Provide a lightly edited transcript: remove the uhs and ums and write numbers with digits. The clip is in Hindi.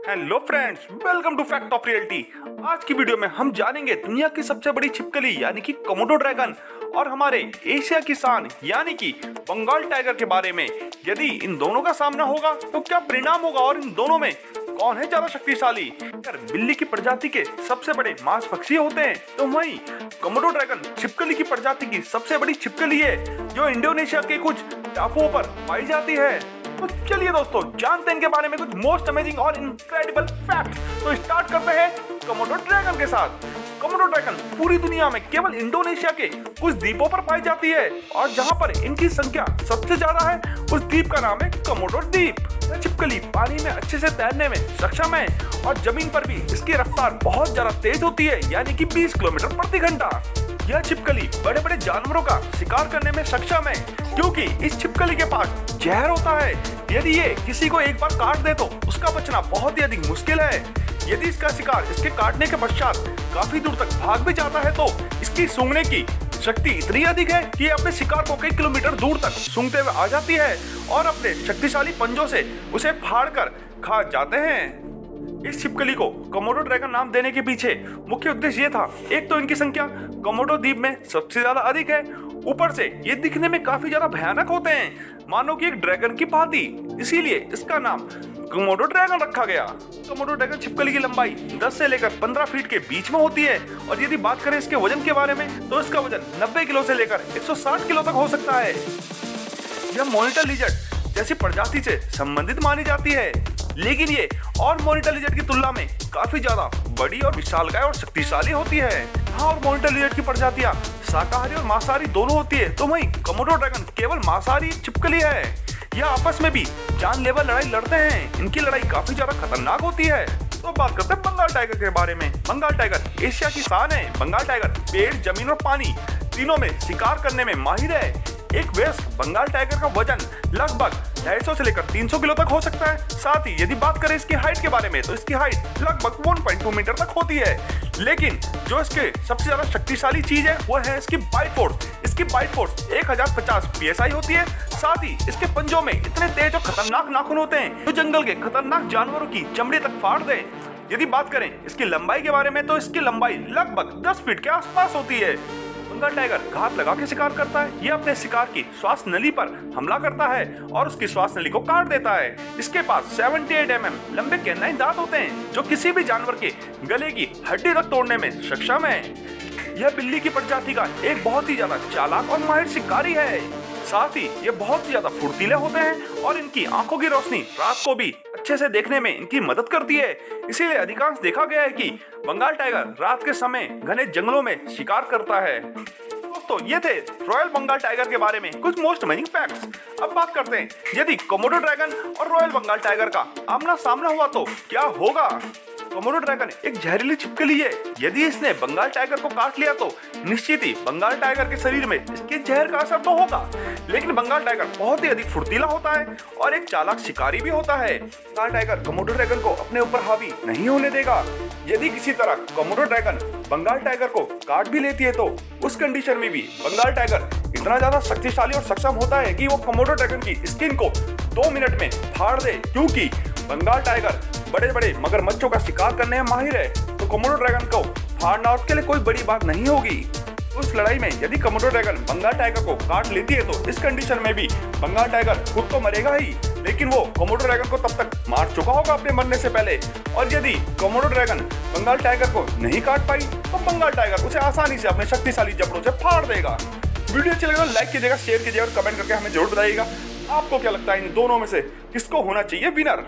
Hello friends, welcome to fact of reality. आज की वीडियो में हम जानेंगे दुनिया की सबसे बड़ी छिपकली यानी कि कोमोडो ड्रैगन और हमारे एशिया की शान यानी कि बंगाल टाइगर के बारे में। यदि इन दोनों का सामना होगा तो क्या परिणाम होगा और इन दोनों में कौन है ज्यादा शक्तिशाली। अगर बिल्ली की प्रजाति के सबसे बड़े मांस पक्षी होते हैं तो वहीं कोमोडो ड्रैगन छिपकली की प्रजाति की सबसे बड़ी छिपकली है जो इंडोनेशिया के कुछ टापुओं पर पाई जाती है। तो चलिए दोस्तों, जानते हैं इनके बारे में कुछ मोस्ट अमेजिंग और इनक्रेडिबल फैक्ट्स। तो स्टार्ट करते हैं कोमोडो ड्रैगन के साथ। कोमोडो ड्रैगन पूरी दुनिया में केवल इंडोनेशिया के कुछ द्वीपों पर पाई जाती है और जहां पर इनकी संख्या सबसे ज्यादा है उस द्वीप का नाम है कोमोडो द्वीप। यह छिपकली पानी में अच्छे से तैरने में सक्षम है और जमीन पर भी इसकी रफ्तार बहुत ज्यादा तेज होती है यानी कि 20 किलोमीटर प्रति घंटा। यह छिपकली बड़े बड़े जानवरों का शिकार करने में सक्षम है क्योंकि इस छिपकली के पास जहर होता है। यदि ये किसी को एक बार काट दे तो उसका बचना बहुत ही अधिक मुश्किल है। यदि इसका शिकार इसके काटने के पश्चात काफी दूर तक भाग भी जाता है तो इसकी सूंघने की शक्ति इतनी अधिक है कि ये अपने शिकार को कई किलोमीटर दूर तक सूंघते हुए आ जाती है और अपने शक्तिशाली पंजों से उसे फाड़ कर खा जाते हैं। इस छिपकली को कोमोडो ड्रैगन नाम देने के पीछे मुख्य उद्देश्य ये था, एक तो इनकी संख्या कोमोडो द्वीप में सबसे ज्यादा अधिक है, ऊपर से ये दिखने में काफी ज्यादा भयानक होते हैं मानो कि एक ड्रैगन की भांति, इसीलिए इसका नाम कोमोडो ड्रैगन रखा गया। कोमोडो ड्रैगन छिपकली की लंबाई 10 से लेकर 15 फीट के बीच में होती है और यदि बात करें इसके वजन के बारे में तो इसका वजन 90 किलो से लेकर 160 किलो तक हो सकता है। यह मॉनिटर लिजर्ड जैसी प्रजाति से संबंधित मानी जाती है, लेकिन ये और मॉनिटर लिजर्ड की तुलना में काफी ज्यादा बड़ी और विशालकाय और शक्तिशाली होती है। हाँ, और मॉनिटर लिजर्ड की प्रजातियां शाकाहारी और मांसाहारी दोनों होती है, तो वहीं कोमोडो ड्रैगन केवल मांसाहारी छिपकली है। यह आपस में भी जानलेवा लड़ाई लड़ते हैं, इनकी लड़ाई काफी ज्यादा खतरनाक होती है। तो बात करते हैं बंगाल टाइगर के बारे में। बंगाल टाइगर एशिया की शान है। बंगाल टाइगर पेड़, जमीन और पानी तीनों में शिकार करने में माहिर है। एक वयस्क बंगाल टाइगर का वजन लगभग 250 से लेकर 300 किलो तक हो सकता है। साथ ही यदि बात करें इसकी हाइट के बारे में तो इसकी हाइट लगभग 1.2 मीटर तक होती है। लेकिन जो इसके सबसे ज्यादा शक्तिशाली चीज है वो है इसकी बाइट फोर्स। इसकी बाइट फोर्स 1050 psi होती है। साथ ही इसके पंजों में इतने तेज और खतरनाक नाखून होते हैं जो जंगल के खतरनाक जानवरों की चमड़ी तक फाड़ दे। यदि बात करें इसकी लंबाई के बारे में तो इसकी लंबाई लगभग 10 फीट के आसपास होती है। बंगाल टाइगर घात लगा के शिकार करता है। ये अपने शिकार की श्वास नली पर हमला करता है और उसकी श्वास नली को काट देता है। इसके पास 78 mm लंबे कैनाइन दांत होते हैं जो किसी भी जानवर के गले की हड्डी तक तोड़ने में सक्षम है। यह बिल्ली की प्रजाति का एक बहुत ही ज्यादा चालाक और माहिर शिकारी है। साथ ही ये बहुत ही ज्यादा फुर्तीले होते हैं और इनकी आंखों की रोशनी रात को भी अच्छे से देखने में इनकी मदद करती है। इसीलिए अधिकांश देखा गया है कि बंगाल टाइगर रात के समय घने जंगलों में शिकार करता है। दोस्तों, ये थे रॉयल बंगाल टाइगर के बारे में कुछ मोस्ट अमेजिंग फैक्ट्स। अब बात करते हैं यदि कोमोडो ड्रैगन और रॉयल बंगाल टाइगर का आमना सामना हुआ तो क्या होगा। कोमोडो ड्रैगन एक जहरीली छिपकली है। यदि इसने बंगाल टाइगर को काट लिया तो निश्चित ही बंगाल टाइगर के शरीर में इसके जहर का असर तो होगा, लेकिन बंगाल टाइगर बहुत ही अधिक फुर्तीला होता है और एक चालाक शिकारी भी होता है। बंगाल टाइगर कोमोडो ड्रैगन को अपने ऊपर हावी नहीं होने देगा। यदि किसी तरह कोमोडो ड्रैगन बंगाल टाइगर को काट भी लेती है तो उस कंडीशन में भी बंगाल टाइगर इतना ज्यादा शक्तिशाली और सक्षम होता है कि वो कोमोडो ड्रैगन की स्किन को 2 मिनट में फाड़ दे, क्योंकि बंगाल टाइगर बड़े बड़े मगरमच्छों का शिकार करने में माहिर है। तो कोमोडो ड्रैगन को फाड़ना उसके लिए कोई बड़ी बात नहीं होगी। उस लड़ाई में यदि कोमोडो ड्रैगन बंगाल टाइगर को काट लेती है तो इस कंडीशन में भी बंगाल टाइगर खुद तो मरेगा ही, लेकिन वो कोमोडो ड्रैगन को तब तक मार चुका होगा अपने मरने से पहले। और यदि कोमोडो ड्रैगन बंगाल टाइगर को नहीं काट पाई तो बंगाल टाइगर उसे आसानी से अपने शक्तिशाली जबड़ों से फाड़ देगा। वीडियो अच्छी लगे तो लाइक कीजिएगा, शेयर कीजिएगा और कमेंट करके हमें जरूर बताइएगा आपको क्या लगता है इन दोनों में से किसको होना चाहिए विनर।